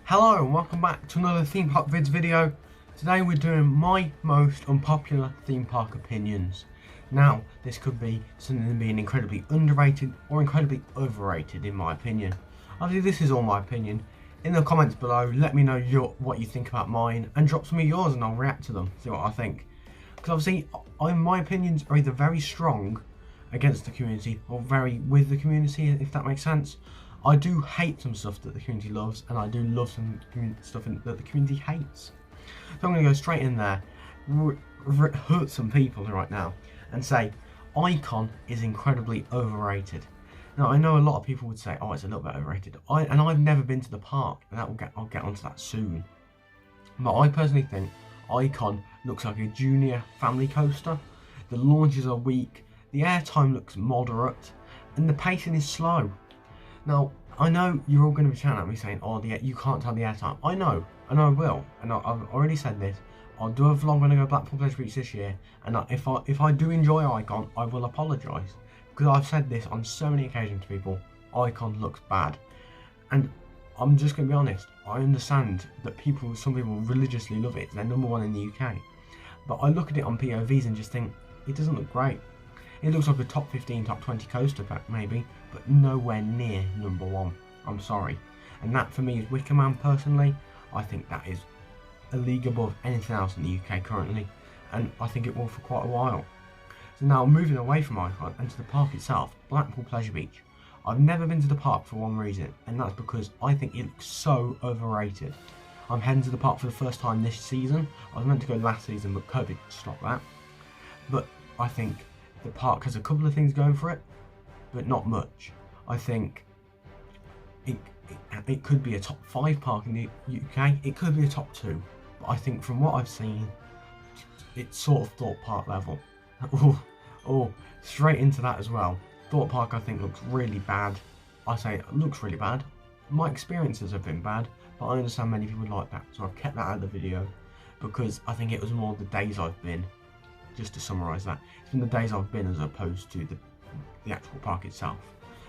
Hello and welcome back to another theme park vids video. Today we're doing my most unpopular theme park opinions. Now, this could be something being incredibly underrated or incredibly overrated in my opinion. Obviously this is all my opinion. In the comments below, let me know what you think about mine and drop some of yours and I'll react to them, see what I think. Because obviously my opinions are either very strong against the community or very with the community, if that makes sense. I do hate some stuff that the community loves, and I do love some stuff that the community hates. So I'm going to go straight in there, hurt some people right now, and say Icon is incredibly overrated. Now I know a lot of people would say, oh, it's a little bit overrated. I've never been to the park, and I'll get onto that soon. But I personally think Icon looks like a junior family coaster. The launches are weak, the airtime looks moderate, and the pacing is slow. Now, I know you're all going to be chatting at me saying, oh, you can't tell the airtime. I know, and I will. And I've already said this. I'll do a vlog when I go Blackpool Pleasure Beach this year. And if I do enjoy Icon, I will apologise. Because I've said this on so many occasions to people, Icon looks bad. And I'm just going to be honest. I understand that some people religiously love it. It's their #1 in the UK. But I look at it on POVs and just think, it doesn't look great. It looks like a top 15, top 20 coaster pack maybe, but nowhere near #1. I'm sorry. And that for me is Wicker Man personally. I think that is a league above anything else in the UK currently, and I think it will for quite a while. So now moving away from Icon and to the park itself, Blackpool Pleasure Beach. I've never been to the park for one reason, and that's because I think it looks so overrated. I'm heading to the park for the first time this season. I was meant to go last season, but COVID stopped that. But I think the park has a couple of things going for it, but not much. I think it could be a top 5 park in the UK, it could be a top 2, but I think from what I've seen, it's sort of Thorpe Park level. Oh, straight into that as well. Thorpe Park I think looks really bad. I say it looks really bad. My experiences have been bad, but I understand many people like that, so I've kept that out of the video, because I think it was more the days I've been. Just to summarise that, it's been the days I've been as opposed to the actual park itself.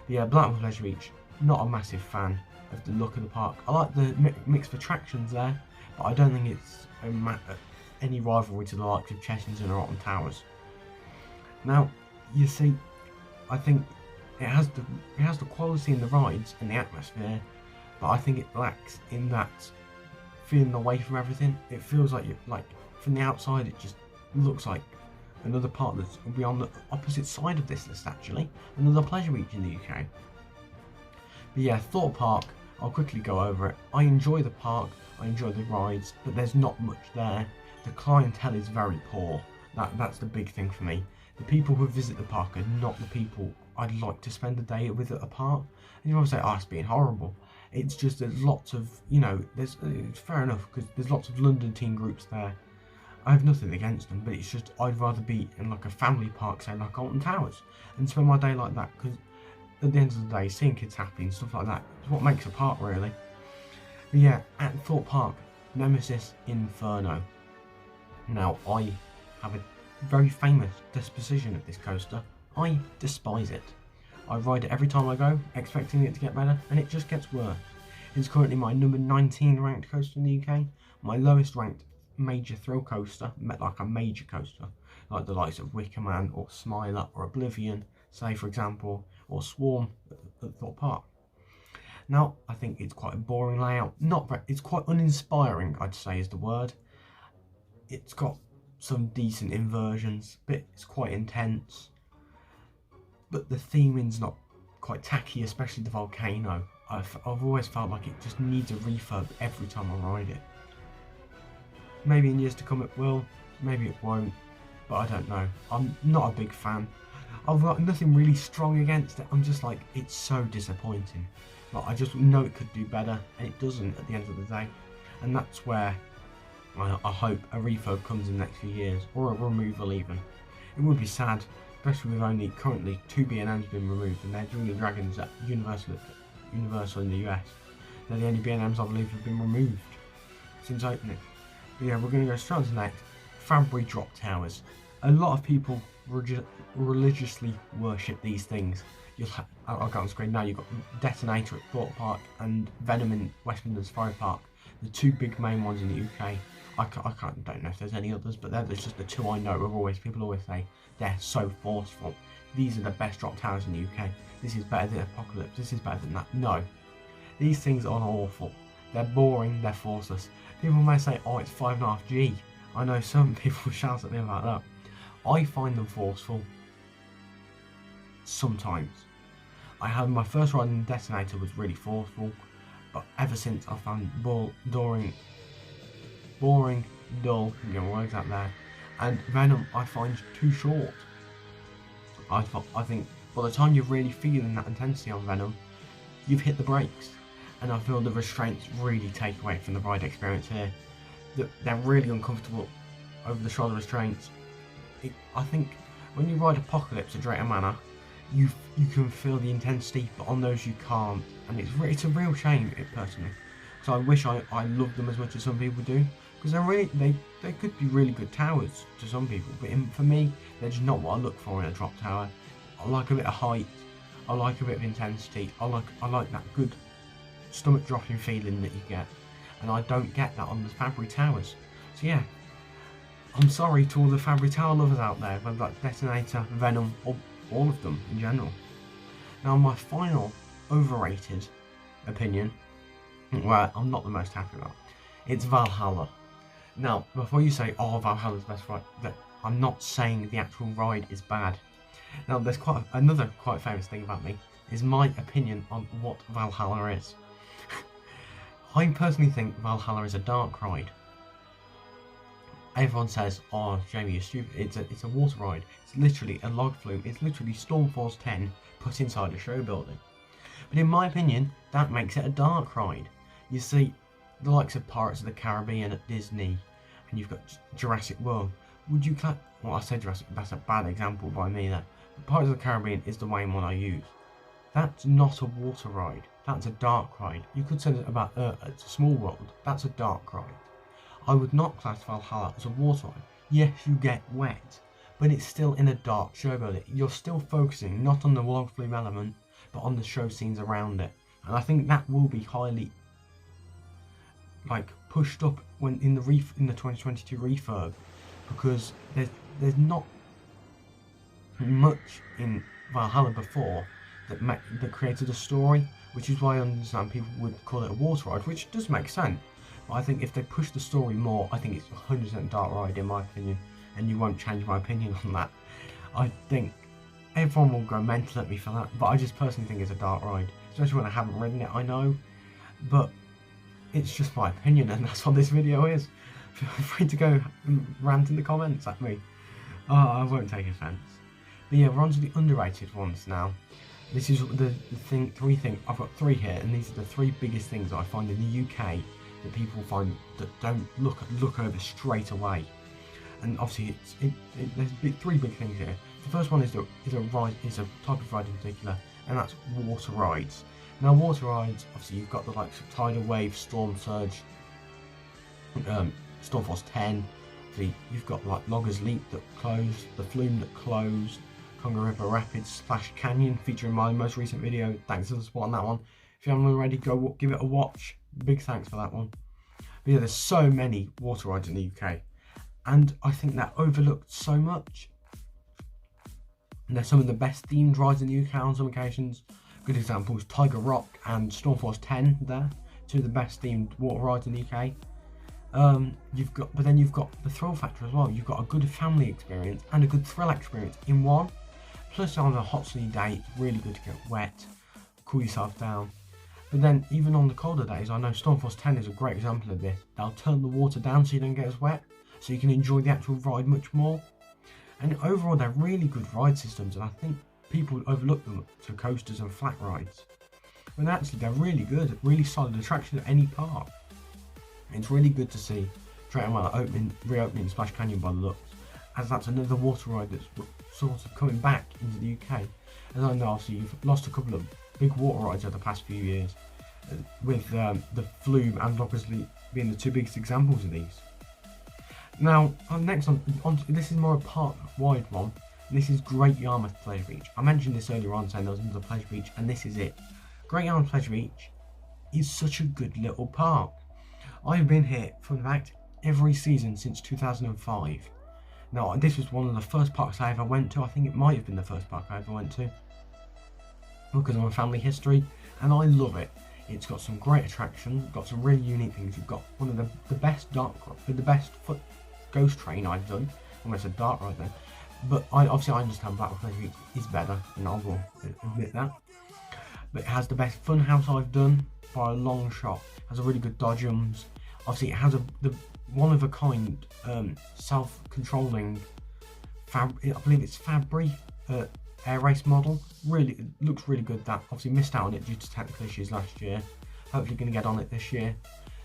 But yeah, Blackpool Pleasure Beach, not a massive fan of the look of the park. I like the mix of attractions there, but I don't think it's any rivalry to the likes of Chessington or Alton Towers. Now, you see, I think it has the quality in the rides and the atmosphere, but I think it lacks in that feeling away from everything. It feels like from the outside, it just looks like another park that's will be on the opposite side of this list actually, another Pleasure Beach in the UK. But yeah, Thorpe Park, I'll quickly go over it. I enjoy the park, I enjoy the rides, but there's not much there. The clientele is very poor. That's the big thing for me. The people who visit the park are not the people I'd like to spend a day with at a park. And you might say, oh, it's being horrible. It's just there's lots of, it's fair enough because there's lots of London teen groups there. I have nothing against them, but it's just I'd rather be in like a family park, say like Alton Towers, and spend my day like that, because at the end of the day, seeing kids happy and stuff like that is what makes a park really. But yeah, at Thorpe Park, Nemesis Inferno. Now, I have a very famous disposition of this coaster. I despise it. I ride it every time I go, expecting it to get better, and it just gets worse. It's currently my #19 ranked coaster in the UK, my lowest ranked major thrill coaster, like a major coaster, like the likes of Wicker Man or Smiler or Oblivion, say for example, or Swarm at Thorpe Park. Now, I think it's quite a boring layout. It's quite uninspiring, I'd say is the word. It's got some decent inversions, but it's quite intense. But the theming's not quite tacky, especially the volcano. I've always felt like it just needs a refurb every time I ride it. Maybe in years to come it will, maybe it won't, but I don't know. I'm not a big fan. I've got nothing really strong against it. I'm just like, it's so disappointing. Like, I just know it could do better, and it doesn't at the end of the day. And that's where I hope a refurb comes in the next few years, or a removal even. It would be sad, especially with only currently 2 B&Ms being removed, and they're Dreaming of Dragons at Universal in the US. They're the only B&Ms I believe have been removed since opening. But yeah, we're going to go straight on to next. Fabry Drop Towers. A lot of people religiously worship these things. I'll go on screen now. You've got Detonator at Thorpe Park and Venom in West Midlands Thorpe Park, the two big main ones in the UK. Don't know if there's any others, but there's just the two I know. People always say they're so forceful. These are the best drop towers in the UK. This is better than Apocalypse. This is better than that. No, these things are awful. They're boring. They're forceless. People may say, "Oh, it's 5.5G." I know some people shout at me about that. I find them forceful. Sometimes. I had my first ride in Detonator was really forceful, but ever since I found boring, dull, get my words out there, and Venom I find too short. I think by the time you're really feeling that intensity on Venom, you've hit the brakes, and I feel the restraints really take away from the ride experience here. They're really uncomfortable over the shoulder restraints. I think when you ride Apocalypse at Drayton Manor, you can feel the intensity, but on those you can't, and it's a real shame, personally. So I wish I loved them as much as some people do, because they could be really good towers to some people, but for me, they're just not what I look for in a drop tower. I like a bit of height, I like a bit of intensity, I like that good stomach dropping feeling that you get, and I don't get that on the Fabry towers. So yeah, I'm sorry to all the Fabry tower lovers out there, whether that's Detonator, Venom, or all of them in general. Now my final overrated opinion, where I'm not the most happy about, it's Valhalla. Now before you say, "Oh, Valhalla's the best ride," I'm not saying the actual ride is bad. Now there's another quite famous thing about me, is my opinion on what Valhalla is. I personally think Valhalla is a dark ride. Everyone says, "Oh, Jamie, you're stupid. It's a water ride. It's literally a log flume. It's literally Stormforce 10 put inside a show building." But in my opinion, that makes it a dark ride. You see, the likes of Pirates of the Caribbean at Disney, and you've got Jurassic World. Well, I say Jurassic, that's a bad example by me there. But Pirates of the Caribbean is the main one I use. That's not a water ride. That's a dark ride. You could say that about It's a Small World. That's a dark ride. I would not class Valhalla as a water ride. Yes, you get wet, but it's still in a dark show building. You're still focusing not on the log flume element, but on the show scenes around it. And I think that will be highly pushed up when in the 2022 refurb, because there's not much in Valhalla before that created a story, which is why I understand people would call it a water ride, which does make sense. But I think if they push the story more, I think it's 100% dark ride in my opinion, and you won't change my opinion on that. I think everyone will go mental at me for that, but I just personally think it's a dark ride, especially when I haven't ridden it, I know, but it's just my opinion, and that's what this video is. Feel free to go and rant in the comments at me. I won't take offence. But yeah, we're on to the underrated ones now. This is the three things, I've got three here, and these are the three biggest things that I find in the UK that people find that don't look over straight away. And obviously there's three big things here. The first one is a type of ride in particular, and that's water rides. Now water rides, obviously you've got the likes of Tidal Wave, Storm Surge, Stormforce 10, you've got like Loggers Leap that closed, the Flume that closed, Congo River Rapids / Canyon featuring my most recent video. Thanks for the support on that one. If you haven't already, go give it a watch. Big thanks for that one. But yeah, there's so many water rides in the UK, and I think they're overlooked so much. And they're some of the best themed rides in the UK on some occasions. Good examples, Tiger Rock and Stormforce 10 there, two of the best themed water rides in the UK. But then you've got the thrill factor as well. You've got a good family experience and a good thrill experience in one. Plus on a hot sunny day, it's really good to get wet, cool yourself down. But then even on the colder days, I know Stormforce 10 is a great example of this. They'll turn the water down so you don't get as wet, so you can enjoy the actual ride much more. And overall, they're really good ride systems, and I think people overlook them to coasters and flat rides. When actually they're really good, really solid attraction at any park. It's really good to see Drayton Manor reopening Splash Canyon by the looks, as that's another water ride that's sort of coming back into the UK. As I know, obviously you've lost a couple of big water rides over the past few years, with the Flume and Loggers Leap being the two biggest examples of these. Now, next on this is more a park-wide one, This is Great Yarmouth Pleasure Beach. I mentioned this earlier on, saying there was another pleasure beach, and this is it. Great Yarmouth Pleasure Beach is such a good little park. I've been here for in fact every season since 2005. Now, this was one of the first parks I ever went to. I think it might have been the first park I ever went to, because of my family history, and I love it. It's got some great attractions, got some really unique things. You've got one of the best foot ghost train I've done. Almost a dark ride there. But I understand Blackpool Pleasure Beach is better, and I will admit that. But it has the best fun house I've done by a long shot. It has a really good dodgems. Obviously, it has the one of a kind self-controlling I believe it's Fabry air race model. Really, it looks really good. That obviously missed out on it due to technical issues last year. Hopefully going to get on it this year.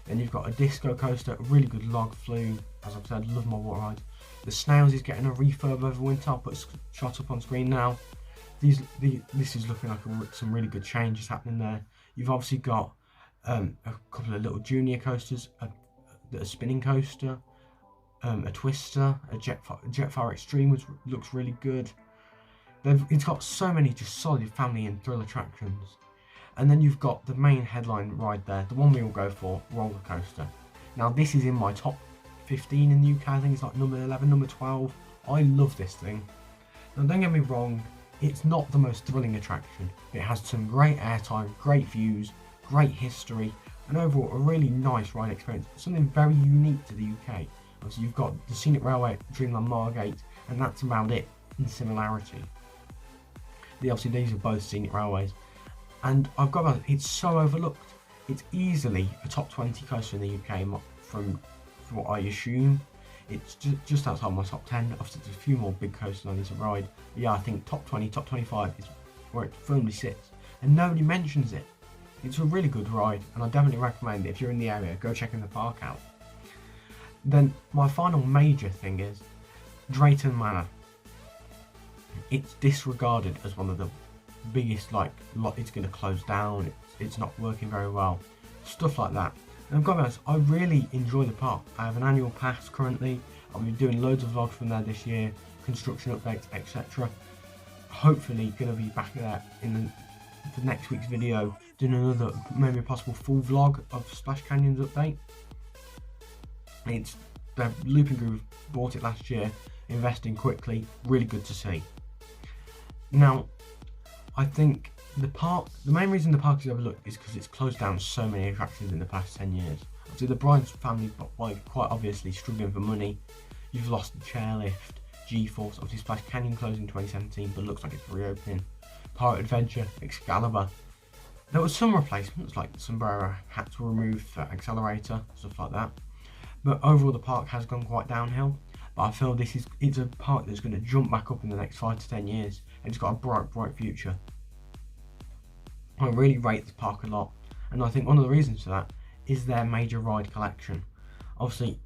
Then you've got a disco coaster, a really good log flume. As I've said, love my water rides. The Snails is getting a refurb over winter. I'll put a shot up on screen now. This is looking like some really good changes happening there. You've obviously got a couple of little junior coasters, a spinning coaster, a twister, a Jetfire Extreme, which looks really good. It's got so many just solid family and thrill attractions. And then you've got the main headline ride there, the one we all go for, roller coaster. Now this is in my top 15 in the UK. I think it's like number 11, number 12. I love this thing. Now don't get me wrong, it's not the most thrilling attraction. It has some great airtime, great views, great history, and overall a really nice ride experience. Something very unique to the UK. Obviously you've got the Scenic Railway, Dreamland Margate, and that's about it in similarity. Obviously these are both Scenic Railways. And I've got about it's so overlooked. It's easily a top 20 coaster in the UK from what I assume. It's just outside my top 10. Obviously there's a few more big coasters I need to ride. But yeah, I think top 20, top 25 is where it firmly sits. And nobody mentions it. It's a really good ride, and I definitely recommend it. If you're in the area, go check the park out. Then my final major thing is Drayton Manor. It's disregarded as one of the biggest, it's going to close down, it's not working very well, stuff like that. And I've got to be honest, I really enjoy the park. I have an annual pass currently. I'll be doing loads of vlogs from there this year, construction updates, etc. Hopefully going to be back there for next week's video, doing another, maybe a possible full vlog of Splash Canyon's update. It's the Looping Groove bought it last year, investing quickly, really good to see. Now, I think the main reason the park is overlooked is because it's closed down so many attractions in the past 10 years. Obviously the Bryant's family, quite obviously struggling for money. You've lost the Chairlift, G-Force, obviously Splash Canyon closed in 2017, but looks like it's reopening. Pirate Adventure, Excalibur. There was some replacements, like the sombrero hats were removed for Accelerator, stuff like that. But overall the park has gone quite downhill. But I feel it's a park that's going to jump back up in the next 5 to 10 years, and it's got a bright future. I really rate the park a lot, and I think one of the reasons for that is their major ride collection. Obviously,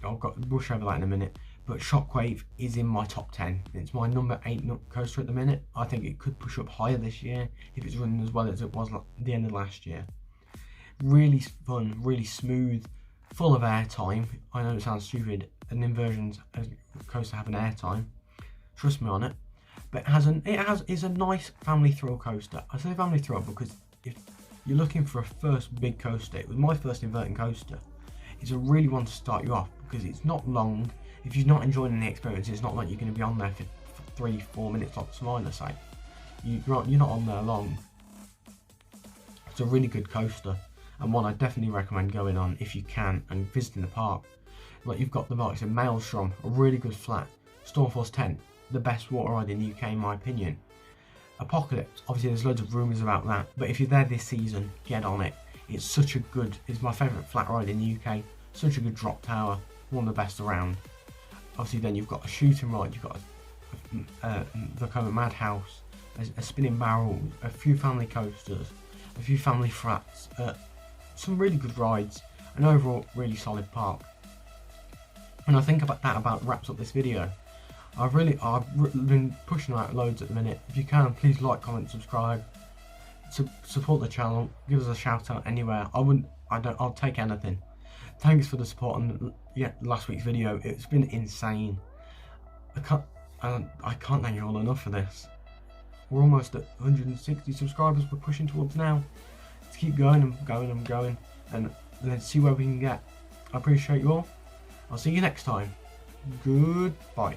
I've got to brush over that in a minute, but Shockwave is in my top 10. It's my number 8 coaster at the minute. I think it could push up higher this year if it's running as well as it was at the end of last year. Really fun, really smooth, full of airtime. I know it sounds stupid, an inversion coaster have an airtime. Trust me on it. But it's a nice family thrill coaster. I say family thrill because if you're looking for a first big coaster, it was my first inverting coaster. It's a really one to start you off because it's not long. If you're not enjoying the experience, it's not like you're going to be on there for 3-4 minutes like the Smiler say. You're not on there long. It's a really good coaster, and one I definitely recommend going on if you can and visiting the park. Like you've got the likes of Maelstrom, a really good flat. Stormforce 10, the best water ride in the UK in my opinion. Apocalypse, obviously there's loads of rumours about that, but if you're there this season, get on it. It's my favourite flat ride in the UK, such a good drop tower, one of the best around. Obviously then you've got a shooting ride, you've got the kind of Madhouse, a spinning barrel, a few family coasters, a few family flats, some really good rides, and overall really solid park. And I think about wraps up this video. I've been pushing out loads at the minute. If you can, please like, comment, subscribe, support the channel, give us a shout out anywhere. I'll take anything. Thanks for the support on last week's video. It's been insane. And I can't thank you all enough for this. We're almost at 160 subscribers. We're pushing towards now. Let's keep going and going and going, and let's see where we can get. I appreciate you all. I'll see you next time. Goodbye.